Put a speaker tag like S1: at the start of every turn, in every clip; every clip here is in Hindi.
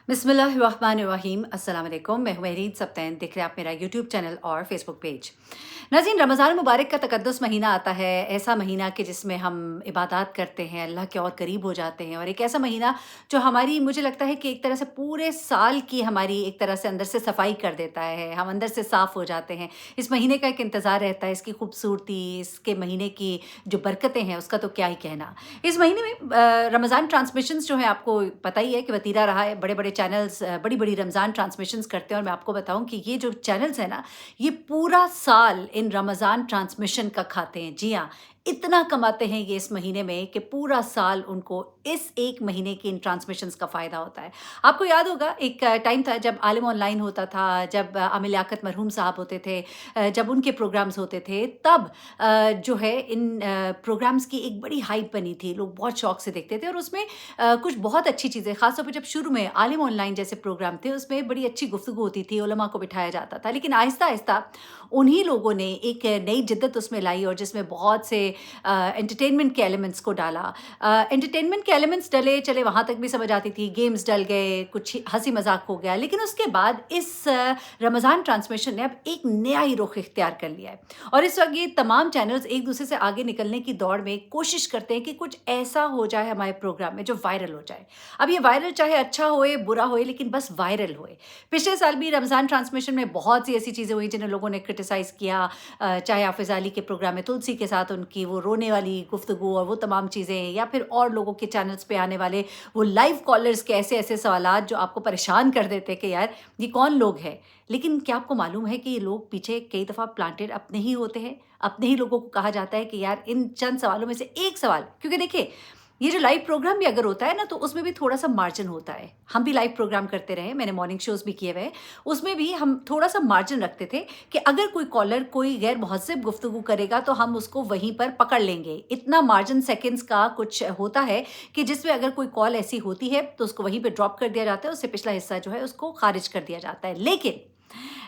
S1: बिस्मिल्लाहिर्रहमानिर्रहीम अस्सलाम वालेकुम। मैं हूं महरीन सब्तैन। देख रहे हैं आप मेरा यूट्यूब चैनल और फेसबुक पेज। नाज़रीन, रमज़ान मुबारक का तक़द्दुस महीना आता है, ऐसा महीना कि जिसमें हम इबादत करते हैं, अल्लाह के और करीब हो जाते हैं, और एक ऐसा महीना जो हमारी, मुझे लगता है कि एक तरह से पूरे साल की हमारी एक तरह से अंदर से सफाई कर देता है, हम अंदर से साफ़ हो जाते हैं। इस महीने का एक इंतज़ार रहता है, इसकी खूबसूरती, इसके महीने की जो बरकतें हैं उसका तो क्या ही कहना। इस महीने में रमज़ान ट्रांसमिशंस जो हैं, आपको पता ही है कि वतीरा रहा है। बड़े-बड़े चैनल्स बड़ी-बड़ी रमज़ान ट्रांसमिशंस करते हैं, और मैं आपको बताऊँ कि ये जो चैनल्स हैं ना, ये पूरा साल इन रमज़ान ट्रांसमिशन का खाते हैं। जी हाँ, इतना कमाते हैं ये इस महीने में कि पूरा साल उनको इस एक महीने की इन ट्रांसमिशंस का फ़ायदा होता है। आपको याद होगा, एक टाइम था जब आलिम ऑनलाइन होता था, जब आमिर लियाकत मरहूम साहब होते थे, जब उनके प्रोग्राम्स होते थे, तब जो है इन प्रोग्राम्स की एक बड़ी हाइप बनी थी। लोग बहुत शौक से देखते थे, और उसमें कुछ बहुत अच्छी चीज़ें, ख़ास तौर पे जब शुरू में आलिम ऑनलाइन जैसे प्रोग्राम थे, उसमें बड़ी अच्छी गुफ्तगू होती थी, उलमा को बिठाया जाता था। लेकिन आहिस्ता-आहिस्ता उन्हीं लोगों ने एक नई जिद्दत उसमें लाई, और जिसमें बहुत से एंटरटेनमेंट के एलिमेंट्स को डाला। एंटरटेनमेंट के एलिमेंट्स डले, चले वहाँ तक भी समझ आती थी, गेम्स डल गए, कुछ हँसी-मज़ाक हो गया। लेकिन उसके बाद इस रमज़ान ट्रांसमिशन ने अब एक नया ही रुख इख्तियार कर लिया है, और इस वक़्त ये तमाम चैनल्स एक-दूसरे से आगे निकलने की दौड़ में कोशिश करते हैं कि कुछ ऐसा हो जाए हमारे प्रोग्राम में जो वायरल हो जाए। अब ये वायरल चाहे अच्छा होए, बुरा होए, लेकिन बस वायरल होए। पिछले साल भी रमज़ान ट्रांसमिशन में बहुत सी ऐसी चीज़ें हुई जिन्हें लोगों ने क्रिटिसाइज़ किया। चाहे हाफ़िज़ अली के प्रोग्राम में तुलसी के साथ उनकी वो रोने वाली गुफ्तगू और वो तमाम चीज़ें, या फिर और लोगों के चैनल्स पे आने वाले वो लाइव कॉलर्स के ऐसे-ऐसे सवालात जो आपको परेशान कर देते हैं कि यार ये कौन लोग हैं? लेकिन क्या आपको मालूम है कि ये लोग पीछे कई दफ़ा प्लांटेड अपने ही होते हैं? अपने ही लोगों को कहा जाता है कि यार इन चंद सवालों में से एक सवाल, क्योंकि देखिए, ये जो लाइव प्रोग्राम भी अगर होता है ना, तो उसमें भी थोड़ा-सा मार्जिन होता है। हम भी लाइव प्रोग्राम करते रहे हैं, मैंने मॉर्निंग शोज़ भी किए हुए हैं। उसमें भी हम थोड़ा-सा मार्जिन रखते थे कि अगर कोई कॉलर कोई गैर मुहज़्ज़ब गुफ्तगू करेगा, तो हम उसको वहीं पर पकड़ लेंगे। इतना मार्जिन सेकंड्स का कुछ होता है कि जिसमें अगर कोई कॉल ऐसी होती है, तो उसको वहीं पे ड्रॉप कर दिया जाता है, उससे पिछला हिस्सा जो है उसको ख़ारिज कर दिया जाता है। लेकिन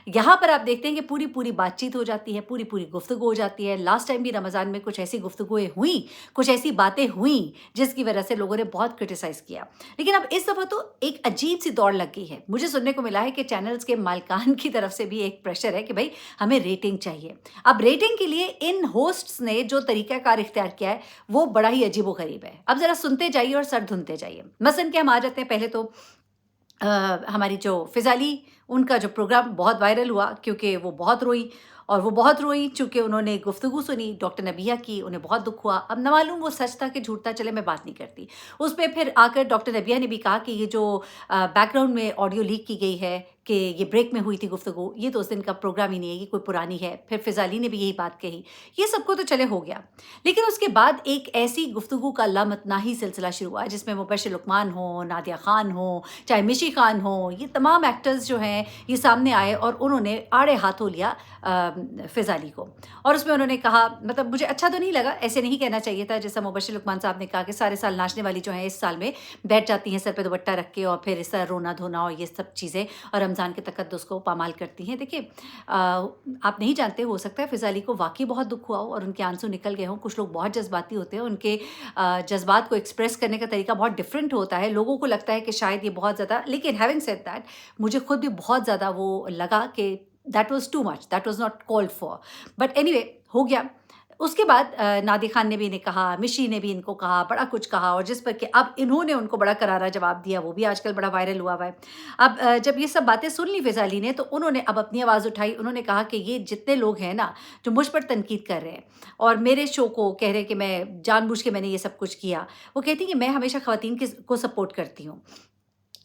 S1: यहाँ पर आप देखते हैं कि पूरी-पूरी बातचीत हो जाती है, पूरी-पूरी गुफ्तगू हो जाती है। लास्ट टाइम भी रमज़ान में कुछ ऐसी गुफ्तगूएँ हुईं, कुछ ऐसी बातें हुईं, जिसकी वजह से लोगों ने बहुत क्रिटिसाइज़ किया। लेकिन अब इस दफ़ा तो एक अजीब-सी दौड़ लग गई है। मुझे सुनने को मिला है कि चैनल्स के मालिकान की तरफ से भी एक प्रेशर है कि भई हमें रेटिंग चाहिए। अब रेटिंग के लिए इन होस्ट्स ने जो तरीक़ाकार इख्तियार किया है, वो बड़ा ही अजीब-ओ-ग़रीब है। अब ज़रा सुनते जाइए और सर धुनते जाइए। मसलन कि हम आ जाते हैं पहले तो हमारी जो फ़िज़ाली, उनका जो प्रोग्राम बहुत वायरल हुआ, क्योंकि वो बहुत रोईं, और वो बहुत रोईं चूँकि उन्होंने गुफ्तगू सुनी डॉक्टर नबिया की, उन्हें बहुत दुःख हुआ। अब ना मालूम वो सच था कि झूठ था, चले मैं बात नहीं करती। उस पे फिर आकर डॉक्टर नबिया ने भी कहा कि ये जो बैकग्राउंड में ऑडियो लीक की गई है कि ये ब्रेक में हुई थी गुफ्तगू, ये तो उस दिन का प्रोग्राम ही नहीं है, ये कोई पुरानी है। फिर फ़िज़ाली ने भी यही बात कही। ये सबको तो चले हो गया। लेकिन उसके बाद एक ऐसी गुफ्तगू का लामतनाही सिलसिला शुरू हुआ, जिसमें मुबश्शिर लुकमान हों, नादिया ख़ान हों, चाहे मिशी ख़ान हों, ये तमाम एक्टर्स जो हैं, ये सामने आए और उन्होंने आड़े हाथों लिया फ़िज़ाली को। और उसमें उन्होंने कहा, मतलब मुझे अच्छा तो नहीं लगा, ऐसे नहीं कहना चाहिए था। जैसा मुबश्शिर लुकमान साहब ने कहा कि सारे साल नाचने वाली जो हैं, इस साल में बैठ जाती हैं सर पे दुपट्टा रख के, और फिर इस तरह रोना-धोना और ये सब चीज़ें, और रमज़ान के तक़द्दुस को पामाल करती हैं। देखिए, आप नहीं जानते, हो सकता है फ़िज़ाली को वाक़ई बहुत दुःख हुआ हो और उनके आंसू निकल गए हों। कुछ लोग बहुत जज़्बाती होते हैं, उनके जज़्बात को एक्सप्रेस करने का तरीका बहुत डिफ़रेंट होता है। लोगों को लगता है कि शायद ये बहुत ज़्यादा, लेकिन हैविंग सेड दैट, मुझे खुद भी बहुत ज़्यादा वो लगा कि that was too much, that was not called for. But anyway, हो गया। उसके बाद नादिया ख़ान ने भी इन्हें कहा, मिशी ने भी इनको कहा, बड़ा कुछ कहा, और जिस पर कि अब इन्होंने उनको बड़ा करारा जवाब दिया, वो भी आजकल बड़ा वायरल हुआ हुआ है। अब जब ये सब बातें सुन ली फ़िज़ाली ने, तो उन्होंने अब अपनी आवाज़ उठाई। उन्होंने कहा कि ये जितने लोग हैं ना, जो मुझ पर तनकीद कर रहे हैं और मेरे शो को कह रहे हैं कि मैं जानबूझ के मैंने ये सब कुछ किया, वो कहती हैं कि मैं हमेशा ख़वातीन को सपोर्ट करती हूँ।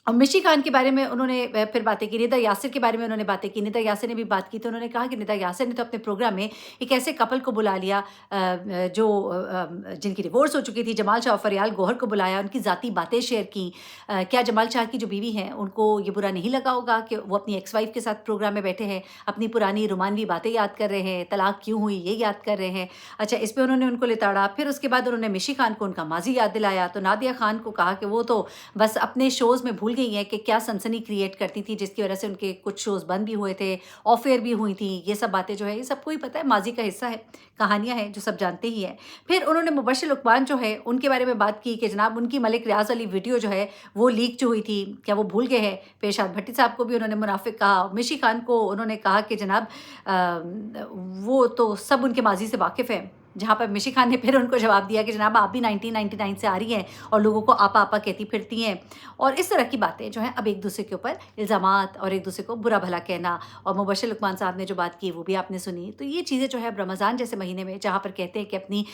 S1: और मिशी खान के बारे में उन्होंने फिर बातें की, निदा यासिर के बारे में उन्होंने बातें की, निदा यासिर ने भी बात की, तो उन्होंने कहा कि निदा यासिर ने तो अपने प्रोग्राम में एक ऐसे कपल को बुला लिया जो जिनकी डिवोर्स हो चुकी थी, जमाल शाह और फरियाल गौहर को बुलाया, उनकी ज़ाती बातें शेयर की। क्या जमाल शाह की जो बीवी हैं, उनको ये बुरा नहीं लगा होगा कि वो अपनी एक्स वाइफ के साथ प्रोग्राम में बैठे हैं, अपनी पुरानी रोमानवी बातें याद कर रहे हैं, तलाक क्यों हुई ये याद कर रहे हैं। अच्छा, इस पे उन्होंने उनको लिताड़ा। फिर उसके बाद उन्होंने मिशी खान को उनका माज़ी याद दिलाया, तो नादिया खान को कहा कि वो तो बस अपने शोज़ में भूल गई हैं कि क्या सनसनी क्रिएट करती थी, जिसकी वजह से उनके कुछ शोज़ बंद भी हुए थे, ऑफ एयर भी हुई थी। ये सब बातें जो है, ये सबको ही पता है, माज़ी का हिस्सा है, कहानियाँ हैं जो सब जानते ही हैं। फिर उन्होंने मुबश्शिर लुकमान जो है, उनके बारे में बात की कि जनाब उनकी मलिक रियाज़ वाली वीडियो जो है, वो लीक जो हुई थी, क्या वो भूल गए हैं? पेशाद भट्टी साहब को भी उन्होंने मुनाफ़िक कहा। मिशी खान को उन्होंने कहा कि जनाब वो तो सब उनके माज़ी से वाकिफ़ हैं। जहाँ पर मिशी खान ने फिर उनको जवाब दिया कि जनाब आप भी 1999 से आ रही हैं और लोगों को आपा आपा कहती फिरती हैं। और इस तरह की बातें जो हैं अब एक दूसरे के ऊपर इल्ज़ामात और एक दूसरे को बुरा भला कहना, और मुबश्शिर लुकमान साहब ने जो बात की वो भी आपने सुनी। तो ये चीज़ें जो है अब रमज़ान जैसे महीने में, जहाँ पर कहते हैं कि अपनी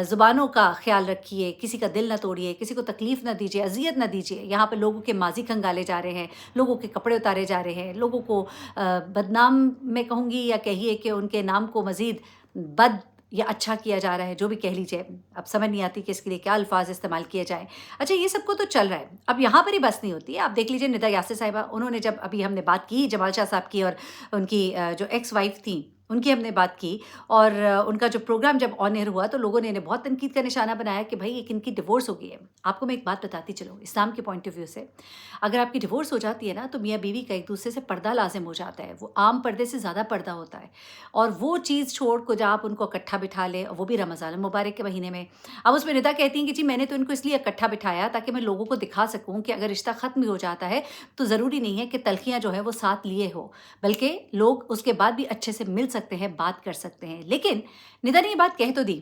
S1: ज़ुबानों का ख़्याल रखिए, किसी का दिल ना तोड़िए, किसी को तकलीफ़ ना दीजिए, अज़ियत ना दीजिए। यहाँ पर लोगों के माज़ी खंगाले जा रहे हैं, लोगों के कपड़े उतारे जा रहे हैं, लोगों को बदनाम मैं कहूँगी, या कहिए कि उनके नाम को मज़ीद बद या अच्छा किया जा रहा है, जो भी कह लीजिए। अब समझ नहीं आती कि इसके लिए क्या अल्फ़ाज़ इस्तेमाल किए जाएँ। अच्छा, ये सब को तो चल रहा है। अब यहाँ पर ही बस नहीं होती है। आप देख लीजिए निदा यासिर साहिबा, उन्होंने जब अभी हमने बात की जमाल शाह साहब की और उनकी जो एक्स वाइफ़ थी, उनकी हमने बात की, और उनका जो प्रोग्राम जब ऑन एयर हुआ तो लोगों ने इन्हें बहुत तनकीद का निशाना बनाया कि भाई एक इनकी डिवोर्स हो गई है। आपको मैं एक बात बताती चलूँ, इस्लाम के पॉइंट ऑफ व्यू से अगर आपकी डिवोर्स हो जाती है ना, तो मियाँ बीवी का एक दूसरे से पर्दा लाजिम हो जाता है। वो आम पर्दे से ज़्यादा पर्दा होता है, और वो चीज़ छोड़ को जब आप उनको इकट्ठा बिठा लें, वो भी रमज़ान मुबारक के महीने में। अब उसमें निदा कहती हैं कि जी मैंने तो इनको इसलिए इकट्ठा बिठाया ताकि मैं लोगों को दिखा सकूँ कि अगर रिश्ता ख़त्म भी हो जाता है तो ज़रूरी नहीं है कि तलखियाँ जो है वो साथ लिए हो, बल्कि लोग उसके बाद भी अच्छे से मिल सकते हैं, बात कर सकते हैं। लेकिन निदा ने ये बात कह तो दी,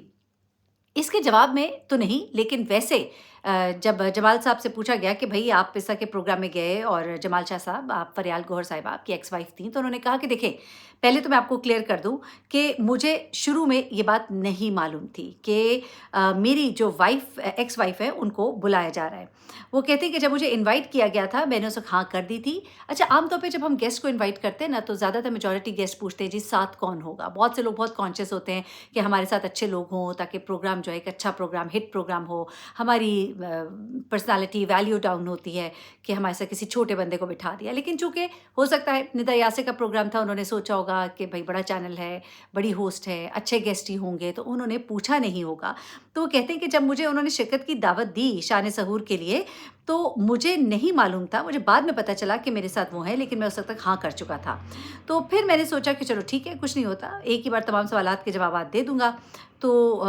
S1: इसके जवाब में तो नहीं, लेकिन वैसे जब जमाल साहब से पूछा गया कि भई आप इस तरह के प्रोग्राम में गए और जमाल शाह साहब, आप फरियाल गौहर साहिबा आपकी एक्स वाइफ थीं, तो उन्होंने कहा कि देखिए, पहले तो मैं आपको क्लियर कर दूँ कि मुझे शुरू में ये बात नहीं मालूम थी कि मेरी जो वाइफ एक्स वाइफ है उनको बुलाया जा रहा है। वो कहती हैं कि जब मुझे इनवाइट किया गया था मैंने उसे हाँ कर दी थी। अच्छा, आम तौर पे जब हम गेस्ट को इनवाइट करते हैं ना, तो ज़्यादातर मेजॉरिटी गेस्ट पूछते हैं जी साथ कौन होगा। बहुत से लोग बहुत कॉन्शियस होते हैं कि हमारे साथ अच्छे लोग हों, ताकि प्रोग्राम जो है एक अच्छा प्रोग्राम, हिट प्रोग्राम हो। हमारी पर्सनैलिटी वैल्यू डाउन होती है कि हमारे साथ किसी छोटे बंदे को बिठा दिया। लेकिन चूँकि हो सकता है निदा यासिर का प्रोग्राम था, उन्होंने सोचा होगा कि भाई बड़ा चैनल है, बड़ी होस्ट है, अच्छे गेस्ट ही होंगे, तो उन्होंने पूछा नहीं होगा। तो वो कहते हैं कि जब मुझे उन्होंने शिरकत की दावत दी शान सहूर के लिए, तो मुझे नहीं मालूम था, मुझे बाद में पता चला कि मेरे साथ वो हैं, लेकिन मैं उस वक़्त तक हाँ कर चुका था। तो फिर मैंने सोचा कि चलो ठीक है, कुछ नहीं होता, एक ही बार तमाम सवालात के जवाबात दे दूँगा। तो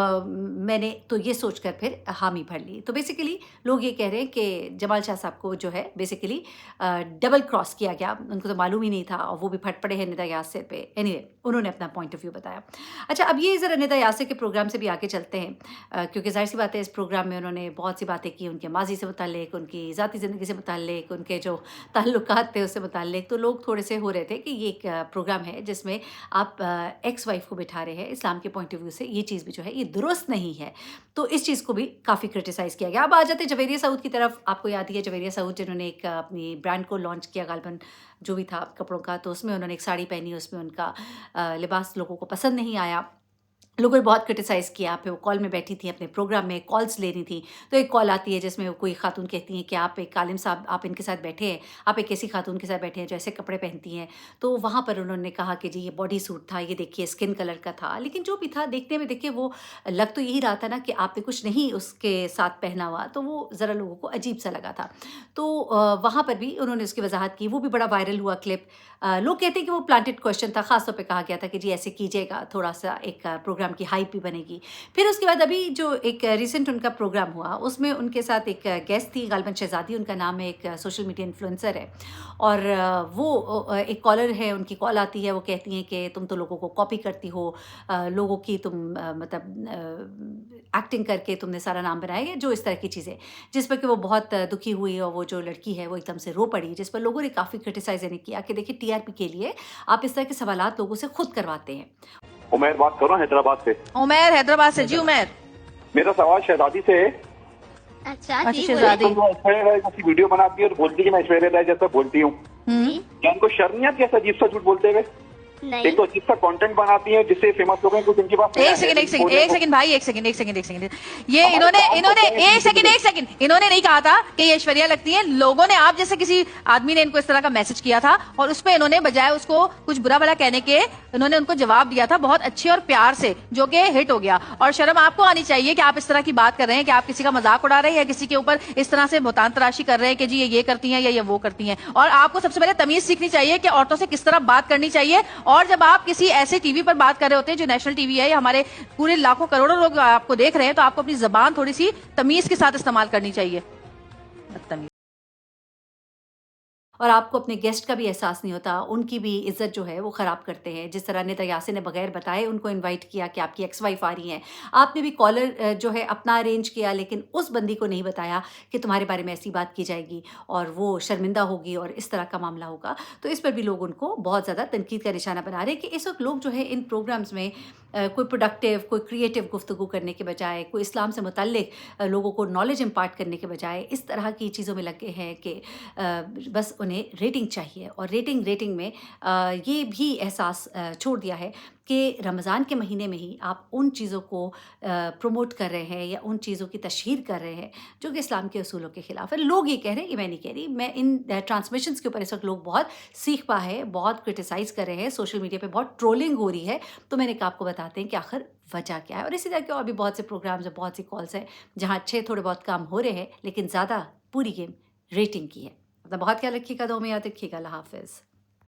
S1: मैंने तो ये सोचकर फिर हामी भर ली। तो बेसिकली लोग ये कह रहे हैं कि जमाल शाह साहब को जो है बेसिकली डबल क्रॉस किया गया, उनको तो मालूम ही नहीं था, और वो भी फट पड़े हैं निदा यासिर पे। एनीवे, उन्होंने अपना पॉइंट ऑफ व्यू बताया। अच्छा, अब ये ज़रा निदा यासिर के प्रोग्राम से भी आगे चलते हैं, क्योंकि ज़ाहिर-सी बात है इस प्रोग्राम में उन्होंने बहुत सी बातें की, उनके माज़ी से मुताल्लिक, उनकी ज़ाती ज़िंदगी से मुताल्लिक, उनके जो ताल्लुकात थे उससे मुताल्लिक। तो लोग थोड़े से हो रहे थे कि ये एक प्रोग्राम है जिसमें आप एक्स वाइफ को बिठा रहे हैं। इस्लाम के पॉइंट ऑफ व्यू से ये चीज़ भी जो है ये दुरुस्त नहीं है। तो इस चीज़ को भी काफ़ी क्रिटिसाइज़ किया गया। अब आ जाते हैं जवेरिया सऊद की तरफ। आपको याद ही है जवेरिया सऊद जिन्होंने एक अपनी ब्रांड को लॉन्च किया, गालिबन जो भी था कपड़ों का, तो उसमें उन्होंने एक साड़ी पहनी, उसमें उनका लिबास लोगों को पसंद नहीं आया। लोगों ने बहुत क्रिटिसाइज़ किया। फिर वो कॉल में बैठी थी, अपने प्रोग्राम में कॉल्स ले रही थी, तो एक कॉल आती है जिसमें कोई खातून कहती हैं कि आप एक आलिम साहब, आप इनके साथ बैठे हैं, आप एक ऐसी खातून के साथ बैठे हैं जो ऐसे कपड़े पहनती हैं। तो वहाँ पर उन्होंने कहा कि जी ये बॉडी सूट था, ये देखिए स्किन कलर का था, लेकिन जो भी था देखने में देखिए वो लग तो यही रहा था ना कि आपने कुछ नहीं उसके साथ पहना हुआ, तो वो ज़रा लोगों को अजीब सा लगा था। तो वहाँ पर भी उन्होंने उसकी वजाहत की, वो भी बड़ा वायरल हुआ क्लिप। लोग कहते हैं कि वो प्लांटेड क्वेश्चन था, ख़ास तौर पे कहा गया था कि जी ऐसे कीजिएगा, थोड़ा-सा एक प्रोग्राम की हाइप भी बनेगी। फिर उसके बाद अभी जो एक रिसेंट उनका प्रोग्राम हुआ, उसमें उनके साथ एक गेस्ट थी, गालिबन शहज़ादी उनका नाम है, एक सोशल मीडिया इन्फ्लुएंसर है, और वो एक कॉलर है, उनकी कॉल आती है, वो कहती हैं कि तुम तो लोगों को कॉपी करती हो, लोगों की तुम मतलब एक्टिंग करके तुमने सारा नाम बनाया है, जो इस तरह की चीज़ें, जिस पर कि वो बहुत दुखी हुई, और वो जो लड़की है वो एकदम से रो पड़ी, जिस पर लोगों ने काफ़ी क्रिटिसाइज़ इन्हें किया कि देखिए टीआरपी के लिए आप इस तरह के सवालात लोगों से खुद करवाते हैं।
S2: उमैर बात कर रहा हूँ हैदराबाद से।
S3: उमैर हैदराबाद से। जी उमैर,
S2: मेरा सवाल शहजादी से है।
S3: अच्छा शहजादी,
S2: ऐसी वीडियो बनाती है और बोलती है कि मैं ऐश्वर्या राय जैसा बोलती हूँ, क्या उनको शर्म नहीं आती ऐसा अजीब सा झूठ बोलते हुए?
S3: नहीं।
S2: एक तो अजीब सा कंटेंट बनाती हैं जिससे फेमस लोग हैं, कुछ इनके पास
S3: एक सेकंड भाई, एक सेकंड ये इन्होंने इन्होंने नहीं कहा था कि ये ऐश्वर्या लगती है। लोगों ने, आप जैसे किसी आदमी ने इनको इस तरह का मैसेज किया था और उस पे इन्होंने बजाय उसको कुछ बुरा भला कहने के इन्होंने उनको जवाब दिया था बहुत अच्छे और प्यार से, जो कि हिट हो गया। और शर्म आपको आनी चाहिए कि आप इस तरह की बात कर रहे हैं, कि आप किसी का मजाक उड़ा रहे हैं या किसी के ऊपर इस तरह से भुतान तराशी कर रहे हैं कि जी ये करती हैं या ये वो करती हैं। और आपको सबसे पहले तमीज सीखनी चाहिए कि औरतों से किस तरह बात करनी चाहिए। और जब आप किसी ऐसे टीवी पर बात कर रहे होते हैं जो नेशनल टीवी है या हमारे पूरे लाखों करोड़ों लोग आपको देख रहे हैं, तो आपको अपनी जबान थोड़ी सी तमीज के साथ इस्तेमाल करनी चाहिए। बदतमीज।
S1: और आपको अपने गेस्ट का भी एहसास नहीं होता, उनकी भी इज़्ज़त जो है वो ख़राब करते हैं। जिस तरह निदा यासिन ने बगैर बताए उनको इनवाइट किया कि आपकी एक्स वाइफ आ रही हैं। आपने भी कॉलर जो है अपना अरेंज किया, लेकिन उस बंदी को नहीं बताया कि तुम्हारे बारे में ऐसी बात की जाएगी और वो शर्मिंदा होगी और इस तरह का मामला होगा। तो इस पर भी लोग उनको बहुत ज़्यादा तनकीद का निशाना बना रहे हैं कि इस वक्त लोग जो है इन प्रोग्राम्स में कोई प्रोडक्टिव, कोई क्रिएटिव गुफ्तगू करने के बजाय, कोई इस्लाम से मुतल्लिक लोगों को नॉलेज इम्पार्ट करने के बजाय इस तरह की चीज़ों में लगे हैं कि बस उन्हें रेटिंग चाहिए। और रेटिंग में ये भी एहसास छोड़ दिया है कि रमज़ान के महीने में ही आप उन चीज़ों को प्रमोट कर रहे हैं या उन चीज़ों की तशहीर कर रहे हैं जो कि इस्लाम के असूलों के ख़िलाफ़ है। लोग ये कह रहे हैं, ये मैं नहीं कह रही। मैं इन ट्रांसमिशंस के ऊपर इस वक्त लोग बहुत सीख पा है, बहुत क्रिटिसाइज़ कर रहे हैं, सोशल मीडिया पे बहुत ट्रोलिंग हो रही है। तो मैंने कहा आपको बताते हैं कि आखिर वजह क्या है। और इसी तरह के और भी बहुत से प्रोग्राम्स हैं, बहुत सी कॉल्स हैं जहाँ अच्छे थोड़े बहुत काम हो रहे हैं, लेकिन ज़्यादा पूरी गेम रेटिंग की है। अपना बहुत ख्याल रखिएगा, दुआ में याद रखिएगा। अल्लाह हाफ़िज़।